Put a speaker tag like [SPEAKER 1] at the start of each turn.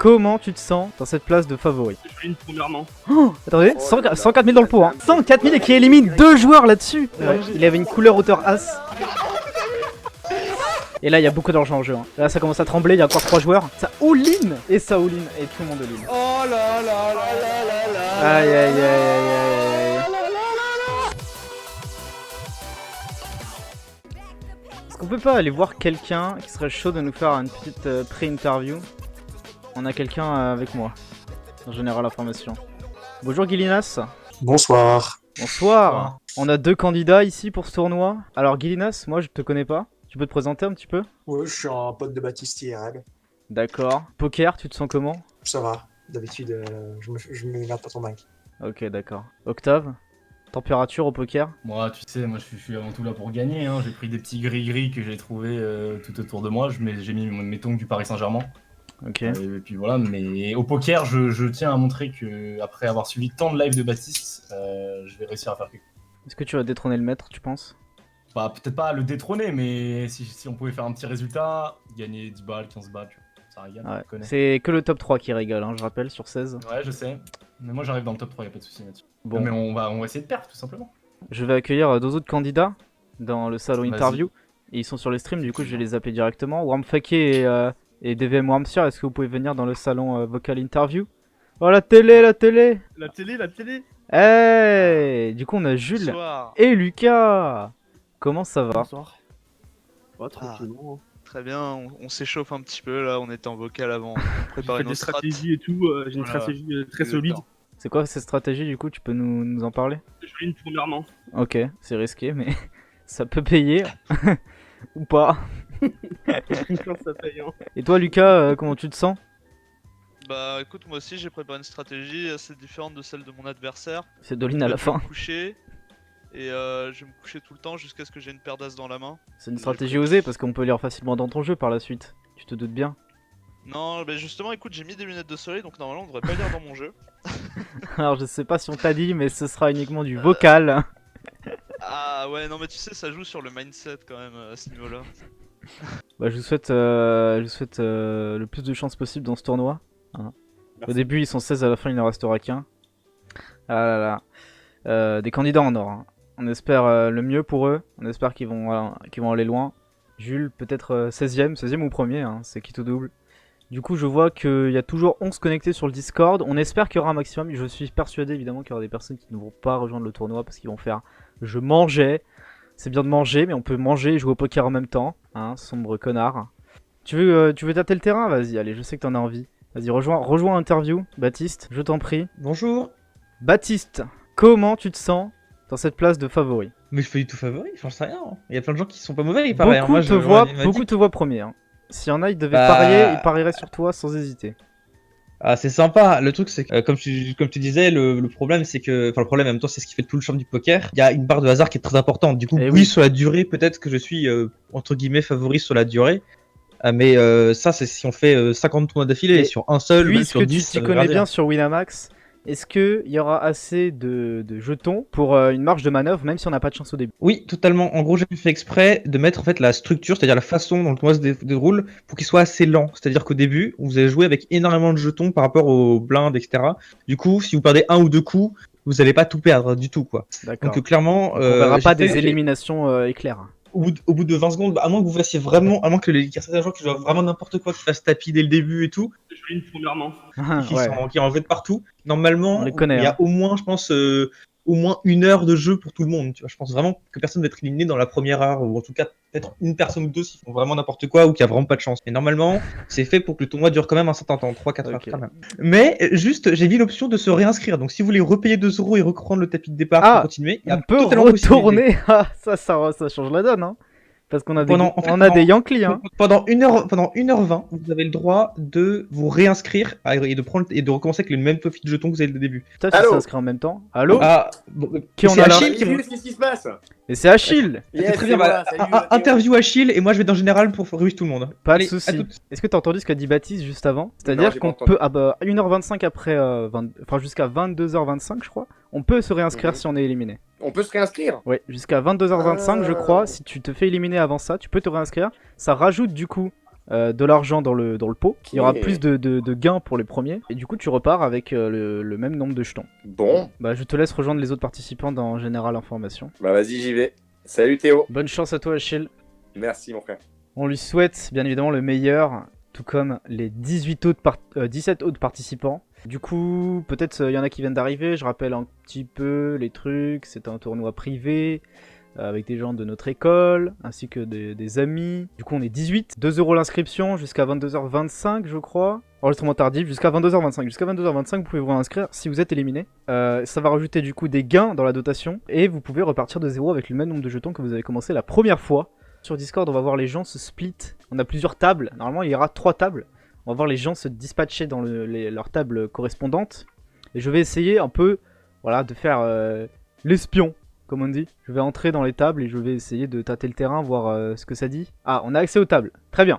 [SPEAKER 1] Comment tu te sens dans cette place de favori?
[SPEAKER 2] Je fais une premièrement.
[SPEAKER 1] Oh, attendez, 104 000 dans le pot, hein. 104 000 et qui élimine 2 joueurs là-dessus. Il avait une couleur hauteur As. Et là, il y a beaucoup d'argent en jeu. Hein. Là, ça commence à trembler, il y a encore 3 joueurs. Ça all-in et ça all-in et tout le monde all-in.
[SPEAKER 3] Oh là là là là là là.
[SPEAKER 1] Aïe aïe aïe aïe aïe aïe. Est-ce qu'on peut pas aller voir quelqu'un qui serait chaud de nous faire une petite pré-interview? On a quelqu'un avec moi, en général information. Bonjour Guilinas.
[SPEAKER 4] Bonsoir.
[SPEAKER 1] Bonsoir. On a 2 candidats ici pour ce tournoi. Alors Guilinas, moi je te connais pas. Tu peux te présenter un petit peu?
[SPEAKER 4] Ouais, je suis un pote de Baptiste IRL.
[SPEAKER 1] D'accord. Poker, tu te sens comment?
[SPEAKER 4] Ça va. D'habitude, je me garde pas ton mic.
[SPEAKER 1] Ok, d'accord. Octave, température au poker?
[SPEAKER 5] Moi, tu sais, moi je suis avant tout là pour gagner. Hein. J'ai pris des petits gris-gris que j'ai trouvés tout autour de moi. J'ai mis mes tongs du Paris Saint-Germain.
[SPEAKER 1] Ok.
[SPEAKER 5] Et puis voilà, mais au poker, je tiens à montrer que après avoir suivi tant de lives de Baptiste, je vais réussir à faire quelque chose.
[SPEAKER 1] Est-ce que tu vas détrôner le maître, tu penses?
[SPEAKER 5] Bah, peut-être pas le détrôner, mais si on pouvait faire un petit résultat, gagner 10 balles, 15 balles, ça régale.
[SPEAKER 1] Ouais.
[SPEAKER 5] Tu connais.
[SPEAKER 1] C'est que le top 3 qui régale, hein, je rappelle, sur 16.
[SPEAKER 5] Ouais, je sais. Mais moi j'arrive dans le top 3, y'a pas de soucis là-dessus.
[SPEAKER 1] Bon.
[SPEAKER 5] Non, mais on va essayer de perdre tout simplement.
[SPEAKER 1] Je vais accueillir 2 autres candidats dans le salon
[SPEAKER 5] Vas-y.
[SPEAKER 1] interview. Et ils sont sur les streams, du coup je vais les zapper directement. Warmfake et DVM Warmsir, est-ce que vous pouvez venir dans le salon vocal interview? Oh la télé, la télé!
[SPEAKER 2] La télé.
[SPEAKER 1] Hey! Du coup on a Jules
[SPEAKER 3] Bonsoir.
[SPEAKER 1] et Lucas! Comment ça va?
[SPEAKER 2] Bonsoir. Ouais, tranquillement.
[SPEAKER 3] Très bien, on s'échauffe un petit peu là, on était en vocal avant. On
[SPEAKER 2] J'ai
[SPEAKER 3] prépare
[SPEAKER 2] fait
[SPEAKER 3] une
[SPEAKER 2] des
[SPEAKER 3] strat.
[SPEAKER 2] stratégies et tout. J'ai une
[SPEAKER 5] Voilà.
[SPEAKER 2] stratégie très
[SPEAKER 3] Le
[SPEAKER 2] solide.
[SPEAKER 3] temps.
[SPEAKER 1] C'est quoi cette stratégie du coup? Tu peux nous en parler?
[SPEAKER 2] Je fais une premièrement.
[SPEAKER 1] Ok, c'est risqué mais ça peut payer. Ou pas.
[SPEAKER 2] Quand ça paye, hein.
[SPEAKER 1] Et toi Lucas, comment tu te sens?
[SPEAKER 3] Bah écoute, moi aussi j'ai préparé une stratégie assez différente de celle de mon adversaire.
[SPEAKER 1] C'est Dolin à la
[SPEAKER 3] Je vais
[SPEAKER 1] fin.
[SPEAKER 3] me coucher et je vais me coucher tout le temps jusqu'à ce que j'ai une paire d'as dans la main.
[SPEAKER 1] C'est une stratégie osée parce qu'on peut lire facilement dans ton jeu par la suite. Tu te doutes bien.
[SPEAKER 3] Non, bah justement, écoute, j'ai mis des lunettes de soleil donc normalement on devrait pas lire dans mon jeu.
[SPEAKER 1] Alors je sais pas si on t'a dit mais ce sera uniquement du vocal.
[SPEAKER 3] Ah ouais, non mais tu sais, ça joue sur le mindset quand même à ce niveau-là.
[SPEAKER 1] Bah je vous souhaite, le plus de chance possible dans ce tournoi. Hein. Au début ils sont 16, à la fin il n'en restera qu'un. Ah là là. Des candidats en or. Hein. On espère le mieux pour eux. On espère qu'ils vont aller loin. Jules peut-être 16ème ou premier, hein. C'est qui tout double. Du coup je vois qu'il y a toujours 11 connectés sur le Discord. On espère qu'il y aura un maximum. Je suis persuadé évidemment qu'il y aura des personnes qui ne vont pas rejoindre le tournoi parce qu'ils vont faire je mangeais. C'est bien de manger mais on peut manger et jouer au poker en même temps. Hein, sombre connard. Tu veux tâter le terrain? Vas-y, allez, je sais que t'en as envie. Vas-y, rejoins l'interview. Baptiste, je t'en prie.
[SPEAKER 6] Bonjour.
[SPEAKER 1] Baptiste, comment tu te sens dans cette place de favori?
[SPEAKER 6] Mais je fais du tout favori, j'en sais rien. Il y a plein de gens qui sont pas mauvais, il paraît. hein.
[SPEAKER 1] Beaucoup
[SPEAKER 6] Moi,
[SPEAKER 1] te voient
[SPEAKER 6] on m'a dit-
[SPEAKER 1] beaucoup te voient premier. Hein. S'il y en a, ils devaient
[SPEAKER 6] Bah-
[SPEAKER 1] parier, ils parieraient sur toi sans hésiter.
[SPEAKER 6] Ah, c'est sympa. Le truc, c'est que, comme tu disais, le problème, c'est que. Enfin, le problème, en même temps, c'est ce qui fait tout le charme du poker. Il y a une barre de hasard qui est très importante. Du coup,
[SPEAKER 1] Eh
[SPEAKER 6] oui,
[SPEAKER 1] oui.
[SPEAKER 6] sur la durée, peut-être que je suis, entre guillemets, favori sur la durée. Mais ça, c'est si on fait 50 tournois d'affilée.
[SPEAKER 1] Et
[SPEAKER 6] Sur un seul, même
[SPEAKER 1] Puisque
[SPEAKER 6] sur
[SPEAKER 1] tu
[SPEAKER 6] 10,
[SPEAKER 1] t'y
[SPEAKER 6] ça veut
[SPEAKER 1] connais
[SPEAKER 6] rien
[SPEAKER 1] bien
[SPEAKER 6] dire.
[SPEAKER 1] sur Winamax, est-ce qu'il y aura assez de jetons pour une marge de manœuvre, même si on n'a pas de chance au début?
[SPEAKER 6] Oui, totalement. En gros, j'ai fait exprès de mettre en fait la structure, c'est-à-dire la façon dont le tournoi se déroule, pour qu'il soit assez lent. C'est-à-dire qu'au début, vous allez jouer avec énormément de jetons par rapport aux blindes, etc. Du coup, si vous perdez un ou deux coups, vous n'allez pas tout perdre du tout, quoi.
[SPEAKER 1] D'accord.
[SPEAKER 6] Donc clairement,
[SPEAKER 1] On verra pas
[SPEAKER 6] j'ai
[SPEAKER 1] des
[SPEAKER 6] fait-
[SPEAKER 1] éliminations éclairs.
[SPEAKER 6] Au bout de 20 secondes, à moins que vous fassiez vraiment, à moins que qu'il y ait certains gens qui jouent vraiment n'importe quoi, qui fassent tapis dès le début et tout,
[SPEAKER 2] Je fais une premièrement.
[SPEAKER 1] Ouais.
[SPEAKER 6] qui en envoient de partout. Normalement,
[SPEAKER 1] On les connaît,
[SPEAKER 6] il y a
[SPEAKER 1] hein.
[SPEAKER 6] au moins, je pense, au moins 1 heure de jeu pour tout le monde. Tu vois, je pense vraiment que personne va être éliminé dans la première heure, ou en tout cas peut-être une personne ou deux s'ils font vraiment n'importe quoi ou qui a vraiment pas de chance. Et normalement, c'est fait pour que le tournoi dure quand même un certain temps, 3-4 heures
[SPEAKER 1] Ok.
[SPEAKER 6] quand même. Mais juste, j'ai mis l'option de se réinscrire. Donc si vous voulez repayer 2 € et reprendre le tapis de départ
[SPEAKER 1] Ah,
[SPEAKER 6] pour continuer, il y a
[SPEAKER 1] On peut
[SPEAKER 6] totalement possibilité.
[SPEAKER 1] retourner. Ah, ça change la donne, hein. Parce qu'on a des,
[SPEAKER 6] En fait,
[SPEAKER 1] on a des Yankees, hein.
[SPEAKER 6] Pendant 1h20, vous avez le droit de vous réinscrire et de recommencer avec le même profil de jetons que vous avez dès le début.
[SPEAKER 1] Toi, tu
[SPEAKER 7] Allô
[SPEAKER 1] s'inscris en même temps. Allô?
[SPEAKER 6] Ah, bon,
[SPEAKER 1] Qui on
[SPEAKER 6] c'est
[SPEAKER 1] a là
[SPEAKER 6] Achille qui
[SPEAKER 7] Salut, qu'est-ce qui se passe?
[SPEAKER 1] Et c'est Achille.
[SPEAKER 7] Yes,
[SPEAKER 6] très bien,
[SPEAKER 7] c'est moi,
[SPEAKER 6] bah,
[SPEAKER 7] salut, Mathéo.
[SPEAKER 6] interview Achille et moi je vais dans le général pour réunir tout le monde.
[SPEAKER 1] Pas
[SPEAKER 6] Allez,
[SPEAKER 1] de
[SPEAKER 6] à
[SPEAKER 1] soucis.
[SPEAKER 6] toutes.
[SPEAKER 1] Est-ce que t'as entendu ce qu'a dit Baptiste juste avant?
[SPEAKER 7] Non,
[SPEAKER 1] C'est-à-dire
[SPEAKER 7] j'ai
[SPEAKER 1] qu'on
[SPEAKER 7] pas entendu.
[SPEAKER 1] peut, 1h25 après, enfin jusqu'à 22h25, je crois, on peut se réinscrire
[SPEAKER 7] Mhm.
[SPEAKER 1] si on est éliminé.
[SPEAKER 7] On peut se réinscrire?
[SPEAKER 1] Ouais, jusqu'à 22h25, je
[SPEAKER 7] Ah.
[SPEAKER 1] crois. Si tu te fais éliminer avant ça, tu peux te réinscrire. Ça rajoute du coup de l'argent dans le pot. Il y aura
[SPEAKER 7] Ok.
[SPEAKER 1] plus de gains pour les premiers. Et du coup, tu repars avec le même nombre de jetons.
[SPEAKER 7] Bon,
[SPEAKER 1] Bah, je te laisse rejoindre les autres participants dans Général Information.
[SPEAKER 7] bah vas-y, j'y vais. Salut Théo.
[SPEAKER 1] Bonne chance à toi, Achille.
[SPEAKER 7] Merci mon frère.
[SPEAKER 1] On lui souhaite bien évidemment le meilleur, tout comme les 17 autres participants. Du coup, peut-être il y en a qui viennent d'arriver. Je rappelle un petit peu les trucs. C'est un tournoi privé. Avec des gens de notre école, ainsi que des amis. Du coup, on est 18. 2 € l'inscription, jusqu'à 22h25, je crois. Enregistrement tardif, jusqu'à 22h25. Jusqu'à 22h25, vous pouvez vous inscrire si vous êtes éliminé. Ça va rajouter du coup des gains dans la dotation. Et vous pouvez repartir de zéro avec le même nombre de jetons que vous avez commencé la première fois. Sur Discord, on va voir les gens se split. On a plusieurs tables. Normalement, il y aura 3 tables. On va voir les gens se dispatcher dans leurs tables correspondantes. Et je vais essayer un peu, voilà, de faire l'espion, comme on dit. Je vais entrer dans les tables et je vais essayer de tâter le terrain, voir ce que ça dit. Ah, on a accès aux tables. Très bien.